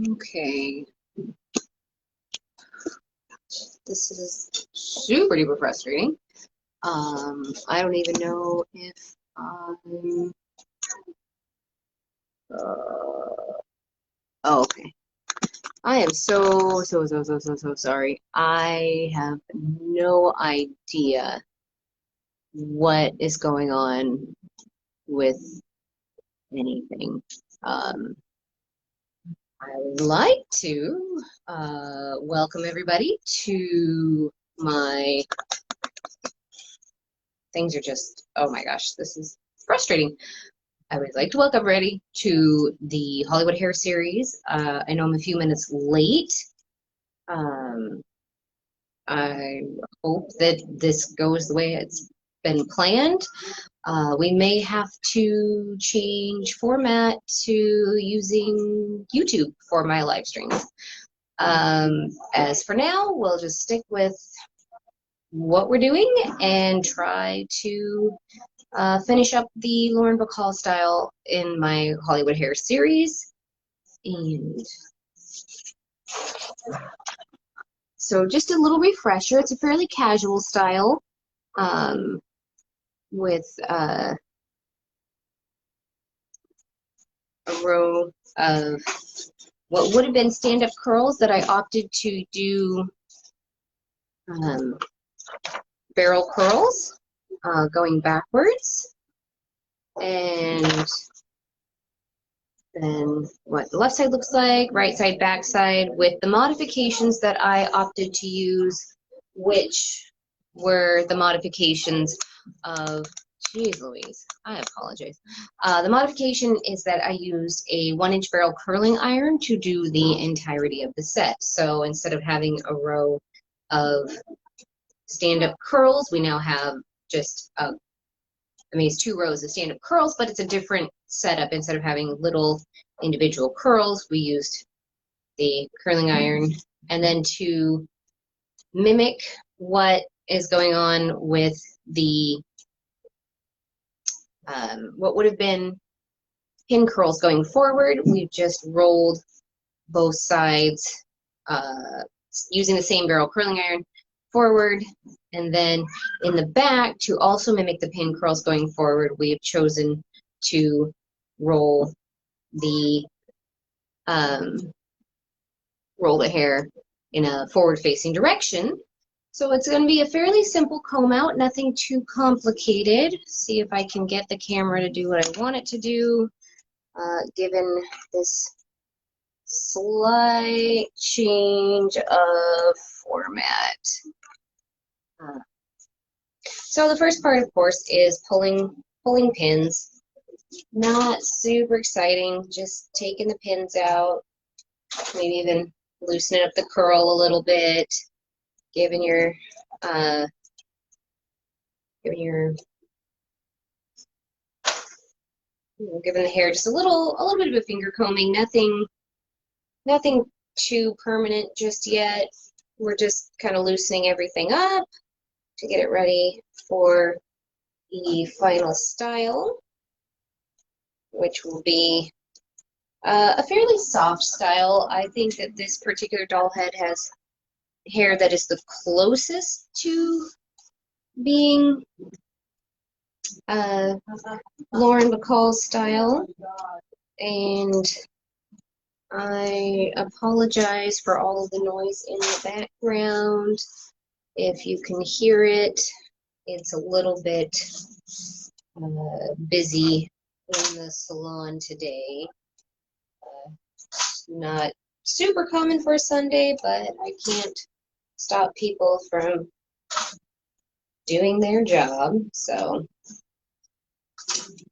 Okay. This is super duper frustrating. I don't even know if I'm. Oh, okay. I am so sorry. I have no idea what is going on with anything. I would like to welcome everybody to my things are just, oh my gosh, this is frustrating. I would like to welcome everybody to the Hollywood Hair Series. I know I'm a few minutes late. I hope that this goes the way it's been planned. We may have to change format to using YouTube for my live streams. As for now, we'll just stick with what we're doing and try to finish up the Lauren Bacall style in my Hollywood Hair series. And so just a little refresher. It's a fairly casual style with a row of what would have been stand-up curls that I opted to do barrel curls going backwards. And then what the left side looks like, right side, back side, with the modifications that I opted to use, which were the modifications of, geez Louise, I apologize. The modification is that I used a 1-inch barrel curling iron to do the entirety of the set. So instead of having a row of stand-up curls, we now have just it's 2 rows of stand-up curls, but it's a different setup. Instead of having little individual curls, we used the curling iron. And then to mimic what is going on with the what would have been pin curls going forward, we've just rolled both sides using the same barrel curling iron forward, and then in the back, to also mimic the pin curls going forward, we have chosen to roll the hair in a forward-facing direction. So it's going to be a fairly simple comb out, nothing too complicated. See if I can get the camera to do what I want it to do, given this slight change of format. So the first part, of course, is pulling pins. Not super exciting, just taking the pins out, maybe even loosening up the curl a little bit, giving giving the hair just a little bit of a finger combing. Nothing too permanent just yet. We're just kind of loosening everything up to get it ready for the final style, which will be a fairly soft style. I think that this particular doll head has hair that is the closest to being Lauren Bacall's style, and I apologize for all of the noise in the background. If you can hear it, it's a little bit busy in the salon today. Not super common for a Sunday, but I can't stop people from doing their job. So,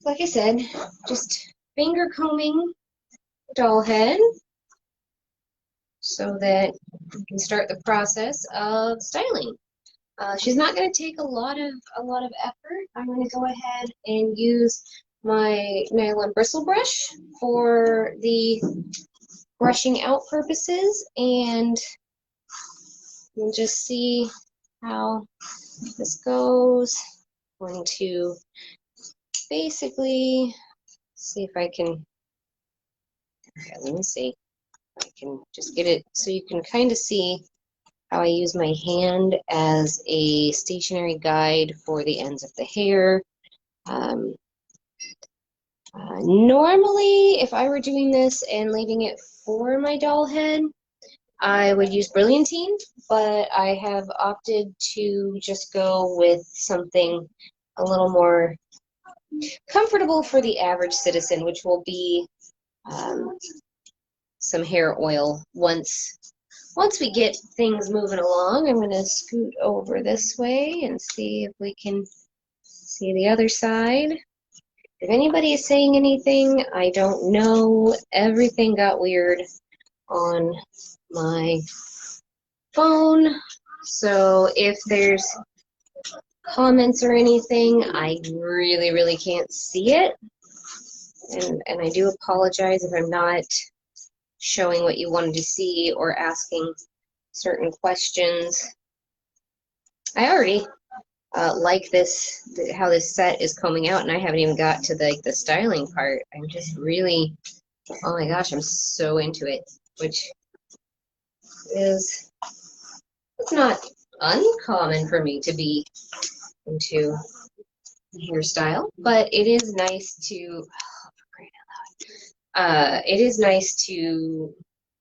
like I said, just finger combing doll head so that we can start the process of styling. She's not going to take a lot of effort. I'm going to go ahead and use my nylon bristle brush for the brushing out purposes, and we'll just see how this goes. I'm going to basically see if I can, okay, let me see. I can just get it so you can kind of see how I use my hand as a stationary guide for the ends of the hair. Normally, if I were doing this and leaving it for my doll head, I would use brilliantine, but I have opted to just go with something a little more comfortable for the average citizen, which will be some hair oil. Once we get things moving along, I'm going to scoot over this way and see if we can see the other side. If anybody is saying anything, I don't know. Everything got weird on my phone, so if there's comments or anything, I really can't see it, and I do apologize if I'm not showing what you wanted to see or asking certain questions. I already like this, how this set is combing out, and I haven't even got to the styling part. I'm just really, oh my gosh, I'm so into it, which is, it's not uncommon for me to be into hairstyle, but it is nice to, it is nice to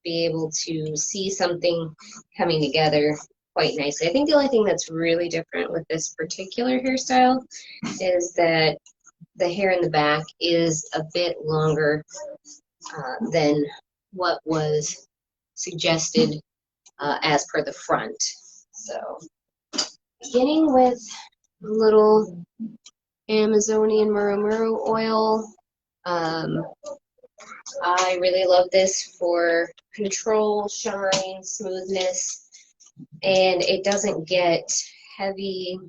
be able to see something coming together quite nicely. I think the only thing that's really different with this particular hairstyle is that the hair in the back is a bit longer than what was suggested as per the front. So, beginning with a little Amazonian murumuru oil. I really love this for control, shine, smoothness, and it doesn't get heavy.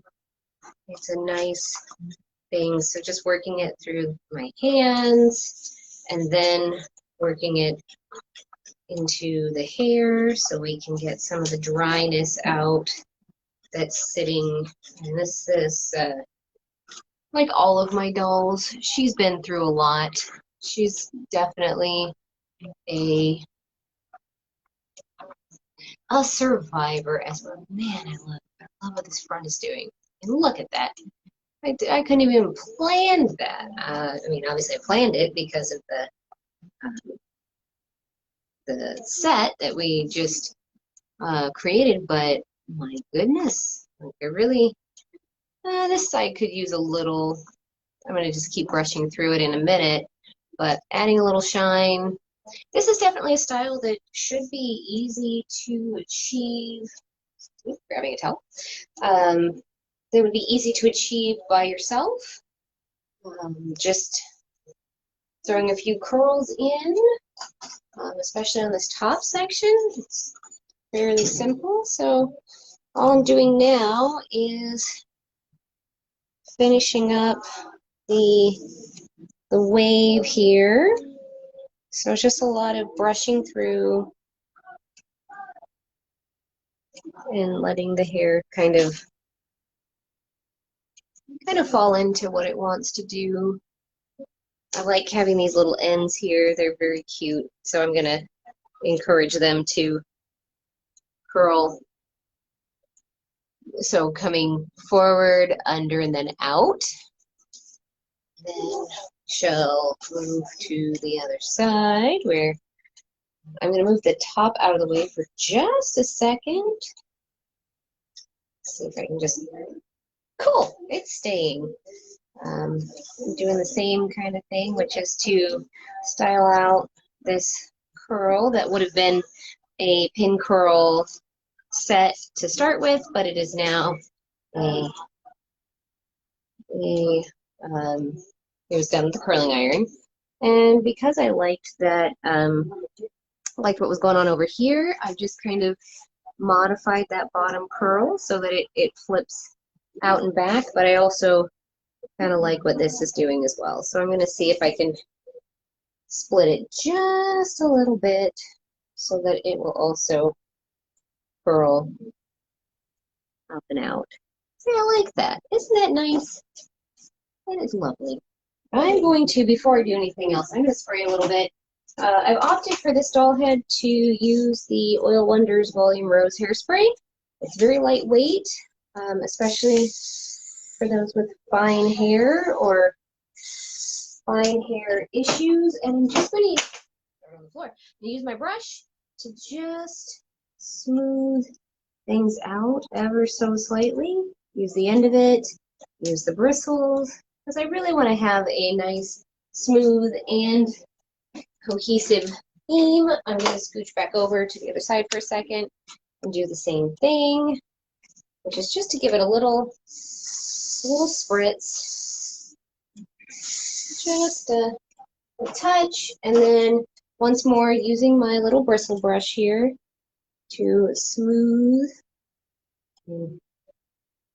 It's a nice thing. So just working it through my hands and then working it into the hair so we can get some of the dryness out that's sitting. And this is like all of my dolls. She's been through a lot. She's definitely a survivor as well. Man, I love what this front is doing. And look at that. I couldn't even plan that. I mean, obviously I planned it because of the set that we just created, but my goodness, like I really, this side could use a little, I'm going to just keep brushing through it in a minute, but adding a little shine. This is definitely a style that should be easy to achieve. Ooh, grabbing a towel. That would be easy to achieve by yourself. Just throwing a few curls in, especially on this top section. It's fairly simple. So all I'm doing now is finishing up the wave here. So it's just a lot of brushing through and letting the hair kind of fall into what it wants to do. I like having these little ends here. They're very cute. So I'm going to encourage them to curl. So coming forward, under, and then out. Then shall move to the other side where I'm going to move the top out of the way for just a second. See if I can just, cool, it's staying. I'm doing the same kind of thing, which is to style out this curl that would have been a pin curl set to start with, but it is now it was done with the curling iron. And because I liked that, liked what was going on over here, I just kind of modified that bottom curl so that it flips out and back, but I also kind of like what this is doing as well. So I'm going to see if I can split it just a little bit so that it will also curl up and out. See, I like that. Isn't that nice? That is lovely. I'm going to, before I do anything else, I'm going to spray a little bit I've opted for this doll head to use the Oil Wonders Volume Rose Hairspray. It's very lightweight, especially for those with fine hair or fine hair issues. And I'm just going to on the floor. I'm going to use my brush to just smooth things out ever so slightly. Use the end of it, use the bristles, because I really want to have a nice, smooth, and cohesive theme. I'm going to scooch back over to the other side for a second and do the same thing, which is just to give it a little spritz, just a touch, and then once more using my little bristle brush here to smooth,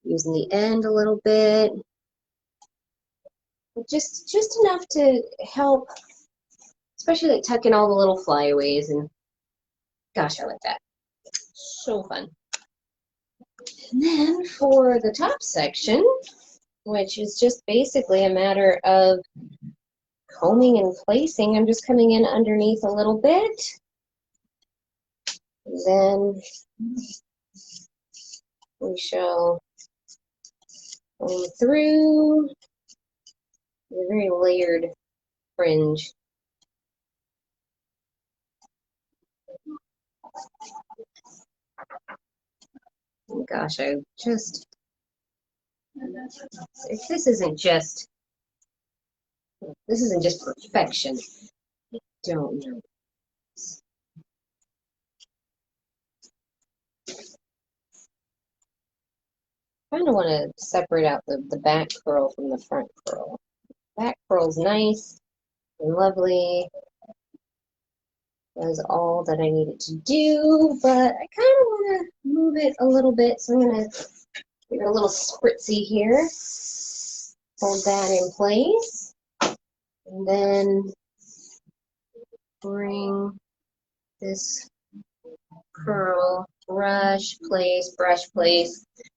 using the end a little bit, just enough to help, especially like tuck in all the little flyaways, and gosh, I like that. So fun. And then for the top section, which is just basically a matter of combing and placing, I'm just coming in underneath a little bit. And then we shall go through a very layered fringe. Oh gosh, I just, if this isn't just perfection, I don't know. I kind of want to separate out the back curl from the front curl. Back curl's nice and lovely. Does all that I need it to do, but I kind of want to move it a little bit, so I'm going to give it a little spritzy here. Hold that in place. And then bring this curl, brush place.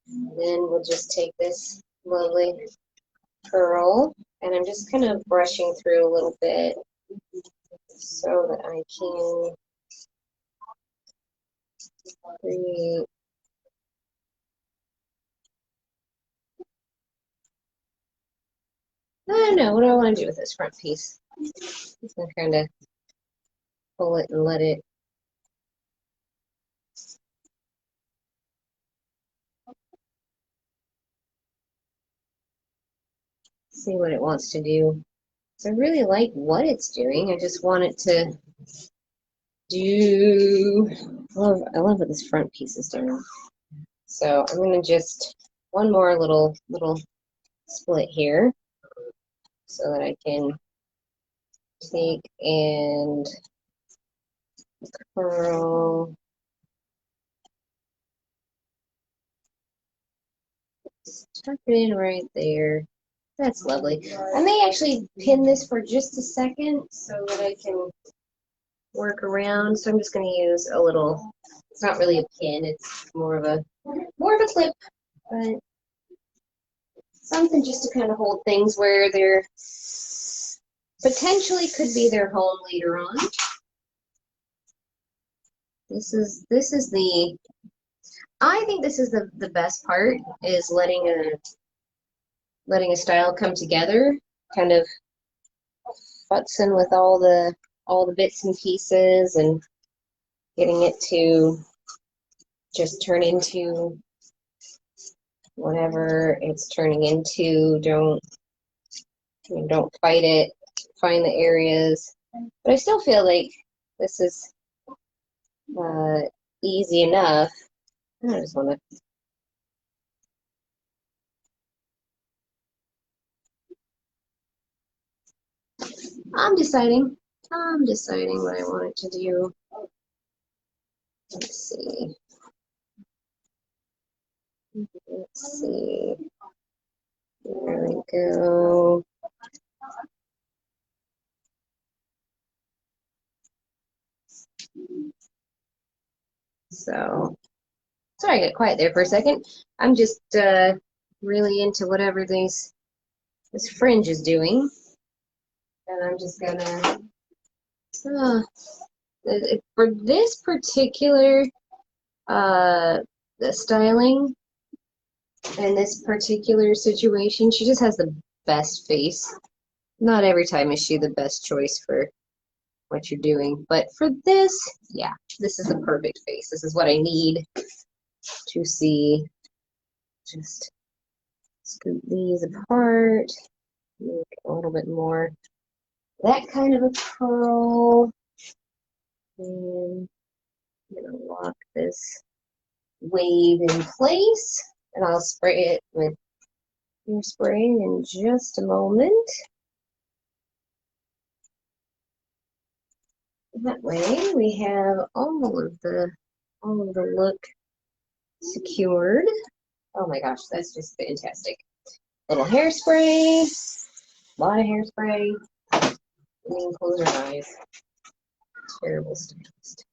Then we'll just take this lovely curl, and I'm just kind of brushing through a little bit so that I can create I don't know, what do I want to do with this front piece? Just gonna kind of pull it and let it see what it wants to do. So I really like what it's doing. I just want it to do, I love what this front piece is doing. So I'm gonna just, one more little split here so that I can take and curl. Tuck it in right there. That's lovely. I may actually pin this for just a second so that I can work around. So I'm just going to use a little, it's not really a pin, it's more of a clip, but something just to kind of hold things where they're potentially could be their home later on. This is the, I think this is the best part, is letting a style come together, kind of futzing with all the bits and pieces and getting it to just turn into whatever it's turning into. Don't fight it. Find the areas. But I still feel like this is easy enough. I just want to. I'm deciding what I want it to do. Let's see. There we go. So, sorry I got quiet there for a second. I'm just really into whatever this fringe is doing. And I'm just gonna Uh, for this particular the styling and this particular situation, she just has the best face. Not every time is she the best choice for what you're doing, but for this, yeah, this is the perfect face. This is what I need to see. Just scoop these apart, make a little bit more that kind of a curl, and I'm gonna lock this wave in place, and I'll spray it with hairspray in just a moment. That way we have all of the look secured. Oh my gosh, that's just fantastic. Little hairspray, a lot of hairspray. And then close our eyes. Terrible stylist.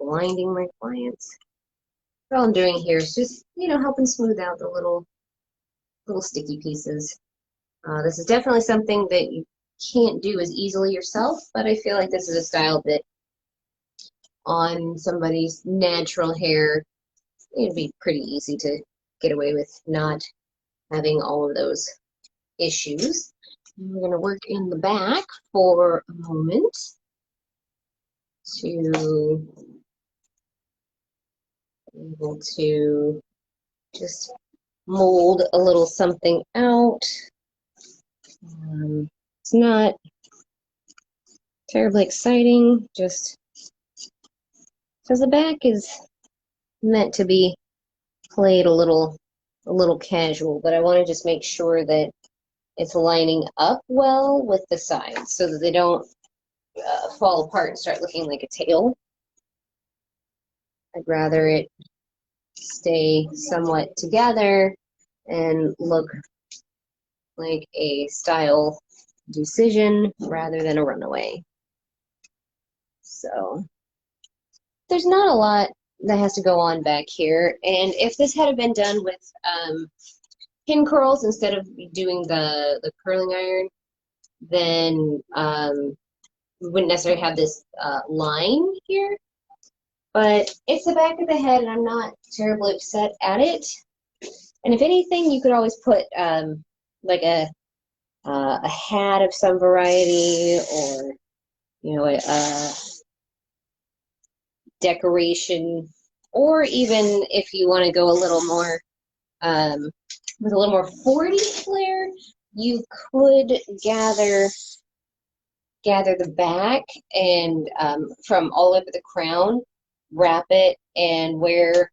Blinding my clients. All I'm doing here is just, helping smooth out the little sticky pieces. This is definitely something that you can't do as easily yourself, but I feel like this is a style that on somebody's natural hair, it'd be pretty easy to get away with not having all of those issues. And we're going to work in the back for a moment to be able to just mold a little something out. It's not terribly exciting, just because the back is meant to be played a little casual, but I want to just make sure that it's lining up well with the sides so that they don't fall apart and start looking like a tail. I'd rather it stay somewhat together and look like a style decision rather than a runaway. So there's not a lot that has to go on back here, and if this had been done with pin curls instead of doing the curling iron, then we wouldn't necessarily have this line here. But it's the back of the head, and I'm not terribly upset at it. And if anything, you could always put like a hat of some variety, or a decoration, or even if you want to go a little more with a little more 40s flair, you could gather the back and from all over the crown, wrap it and wear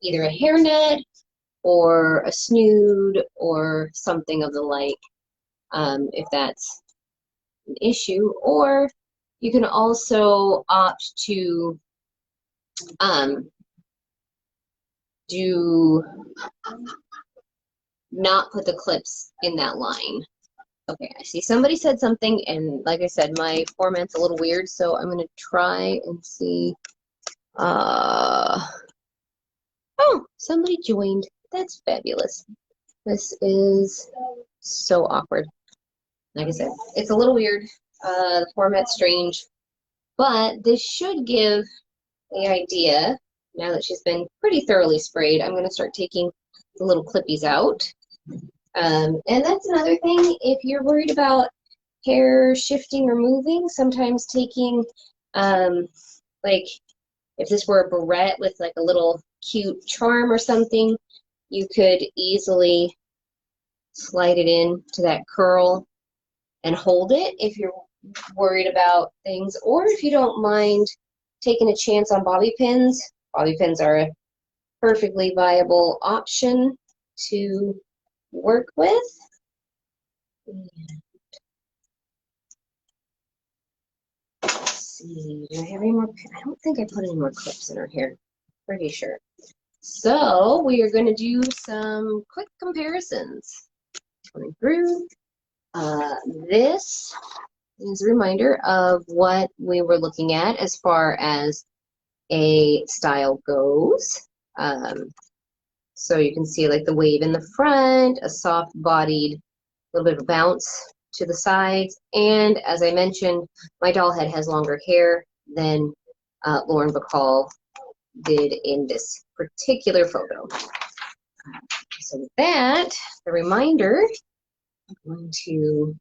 either a hairnet or a snood or something of the like, if that's an issue. Or you can also opt to do not put the clips in that line. Okay, I see somebody said something, and like I said, my format's a little weird, so I'm gonna try and see. Oh, somebody joined. That's fabulous. This is so awkward. Like I said, it's a little weird. The format's strange, but this should give the idea. Now that she's been pretty thoroughly sprayed, I'm going to start taking the little clippies out. And that's another thing. If you're worried about hair shifting or moving, sometimes taking, like, if this were a barrette with like a little cute charm or something, you could easily slide it in to that curl and hold it if you're worried about things, or if you don't mind taking a chance on bobby pins. Bobby pins are a perfectly viable option to work with. Let's see, do I have any more? I don't think I put any more clips in her hair. Pretty sure. So we are going to do some quick comparisons. Coming through. This is a reminder of what we were looking at as far as a style goes. So you can see like the wave in the front, a soft-bodied, little bit of a bounce to the sides. And as I mentioned, my doll head has longer hair than Lauren Bacall did in this particular photo. So with that, the reminder, I'm going to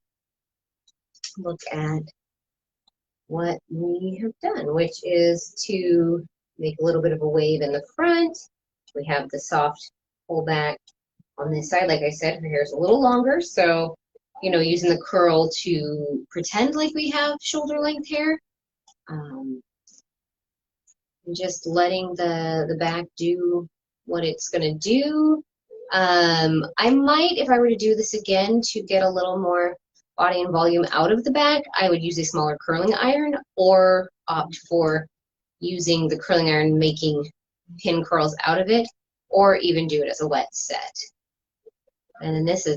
look at what we have done, which is to make a little bit of a wave in the front. We have the soft pullback on this side. Like I said, her hair is a little longer, so using the curl to pretend like we have shoulder length hair. And just letting the back do what it's going to do. I might, if I were to do this again to get a little more body and volume out of the back, I would use a smaller curling iron or opt for using the curling iron, making pin curls out of it, or even do it as a wet set. And then this is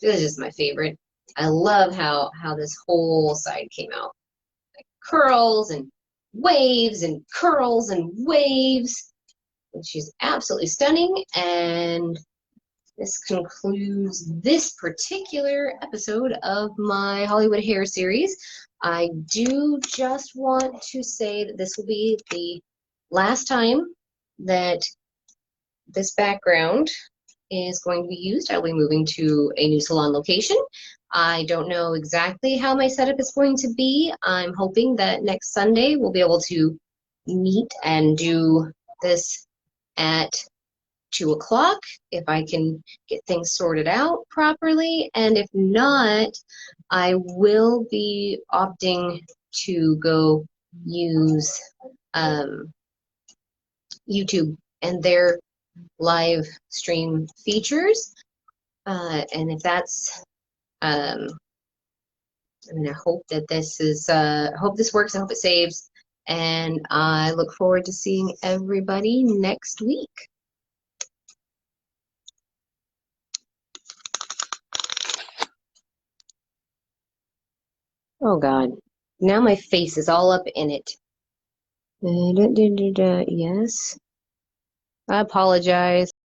just my favorite. I love how this whole side came out. Like curls and waves and curls and waves. And she's absolutely stunning. And this concludes this particular episode of my Hollywood hair series. I do just want to say that this will be the last time that this background is going to be used. I'll be moving to a new salon location. I don't know exactly how my setup is going to be. I'm hoping that next Sunday we'll be able to meet and do this at 2 o'clock if I can get things sorted out properly. And if not, I will be opting to go use YouTube and their live stream features. And if that's, I hope that this is, hope this works. I hope it saves. And I look forward to seeing everybody next week. Oh God, now my face is all up in it. Yes, I apologize.